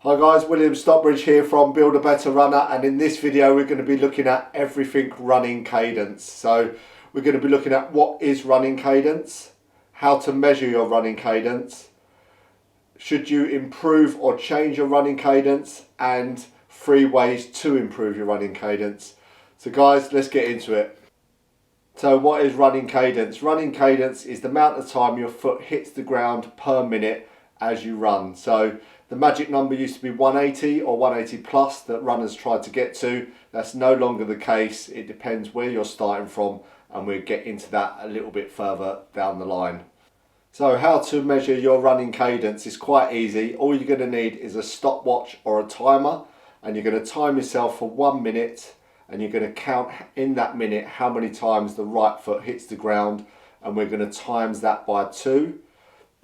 Hi guys, William Stockbridge here from Build a Better Runner, and in this video we're going to be looking at everything running cadence. So we're going to be looking at what is running cadence, how to measure your running cadence, should you improve or change your running cadence, and 3 ways to improve your running cadence. So guys, let's get into it. So what is running cadence? Running cadence is the amount of time your foot hits the ground per minute as you run. So the magic number used to be 180 or 180 plus that runners tried to get to. That's no longer the case. It depends where you're starting from, and we'll get into that a little bit further down the line. So how to measure your running cadence is quite easy. All you're going to need is a stopwatch or a timer, and you're going to time yourself for 1 minute, and you're going to count in that minute how many times the right foot hits the ground, and we're going to times that by 2.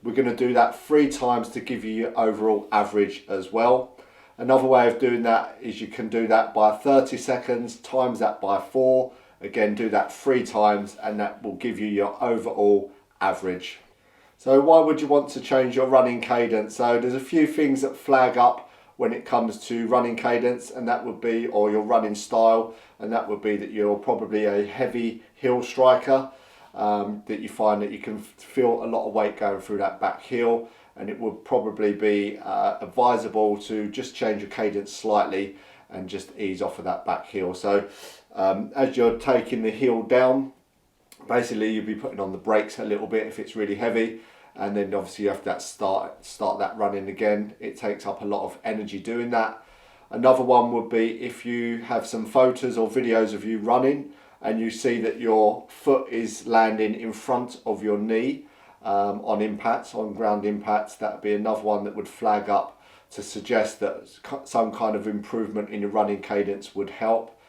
We're going to do that 3 times to give you your overall average as well. Another way of doing that is you can do that by 30 seconds, times that by 4. Again, do that 3 times and that will give you your overall average. So why would you want to change your running cadence? So there's a few things that flag up when it comes to running cadence, and that would be, or your running style, and that would be that you're probably a heavy heel striker. That you find that you can feel a lot of weight going through that back heel, and it would probably be advisable to just change your cadence slightly and just ease off of that back heel. So as you're taking the heel down, basically you'll be putting on the brakes a little bit if it's really heavy, and then obviously you have to start that running again. It takes up a lot of energy doing that. Another one would be if you have some photos or videos of you running and you see that your foot is landing in front of your knee on impacts, on ground impacts. That would be another one that would flag up to suggest that some kind of improvement in your running cadence would help.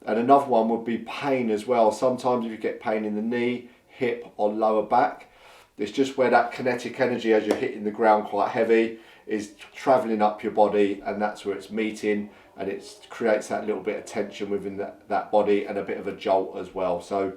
And another one would be pain as well. Sometimes if you get pain in the knee, hip or lower back, it's just where that kinetic energy as you're hitting the ground quite heavy is travelling up your body, and that's where it's meeting, and it creates that little bit of tension within that body and a bit of a jolt as well. So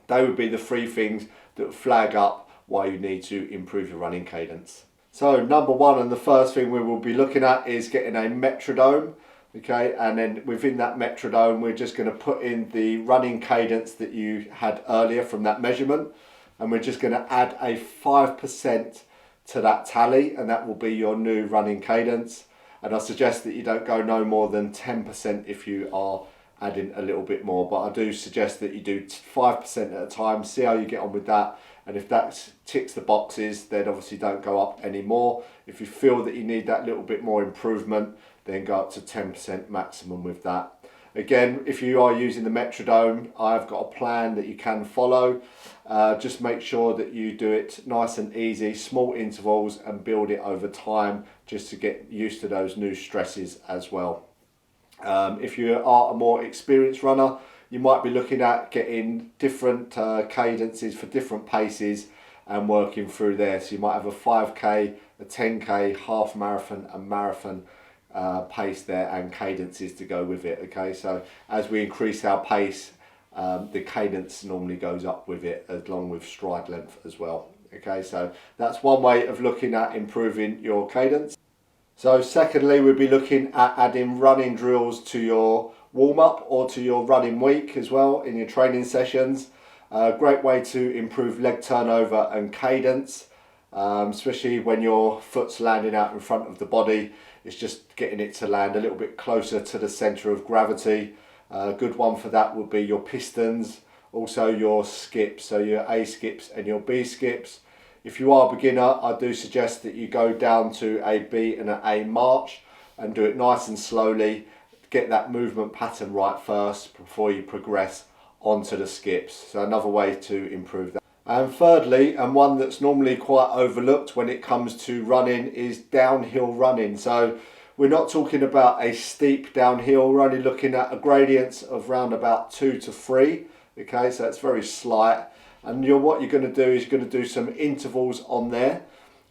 they would be the 3 things that flag up why you need to improve your running cadence. So number 1, and the first thing we will be looking at, is getting a Metrodome. Okay, and then within that Metrodome we're just going to put in the running cadence that you had earlier from that measurement, and we're just going to add a 5% to that tally, and that will be your new running cadence. And I suggest that you don't go no more than 10% if you are adding a little bit more, but I do suggest that you do 5% at a time, see how you get on with that, and if that ticks the boxes, then obviously don't go up anymore. If you feel that you need that little bit more improvement, then go up to 10% maximum with that. Again, if you are using the Metrodome, I've got a plan that you can follow. Just make sure that you do it nice and easy, small intervals, and build it over time just to get used to those new stresses as well. If you are a more experienced runner, you might be looking at getting different cadences for different paces and working through there. So you might have a 5k, a 10k, half marathon, and marathon pace there, and cadences to go with it. Okay, so as we increase our pace, the cadence normally goes up with it, along with stride length as well. Okay, so that's one way of looking at improving your cadence. So secondly, we'll be looking at adding running drills to your warm-up or to your running week as well in your training sessions. Great way to improve leg turnover and cadence, especially when your foot's landing out in front of the body. It's just getting it to land a little bit closer to the centre of gravity. A good one for that would be your pistons, also your skips, so your A skips and your B skips. If you are a beginner, I do suggest that you go down to a B and an A march and do it nice and slowly. Get that movement pattern right first before you progress onto the skips. So another way to improve that. And thirdly, and one that's normally quite overlooked when it comes to running, is downhill running. So we're not talking about a steep downhill, we're only looking at a gradients of around about 2 to 3. Okay, so it's very slight. And what you're going to do is you're going to do some intervals on there.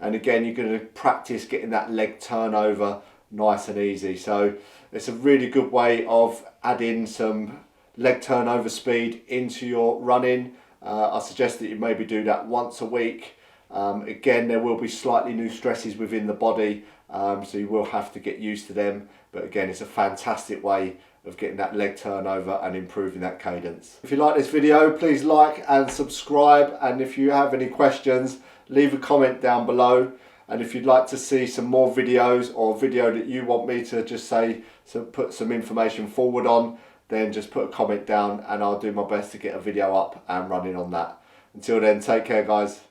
And again, you're going to practice getting that leg turnover nice and easy. So it's a really good way of adding some leg turnover speed into your running. I suggest that you maybe do that once a week Again, there will be slightly new stresses within the body, so you will have to get used to them. But again, it's a fantastic way of getting that leg turnover and improving that cadence. If you like this video, please like and subscribe. And if you have any questions, leave a comment down below. And if you'd like to see some more videos, or a video that you want me to just say, so put some information forward on, then just put a comment down and I'll do my best to get a video up and running on that. Until then, take care guys.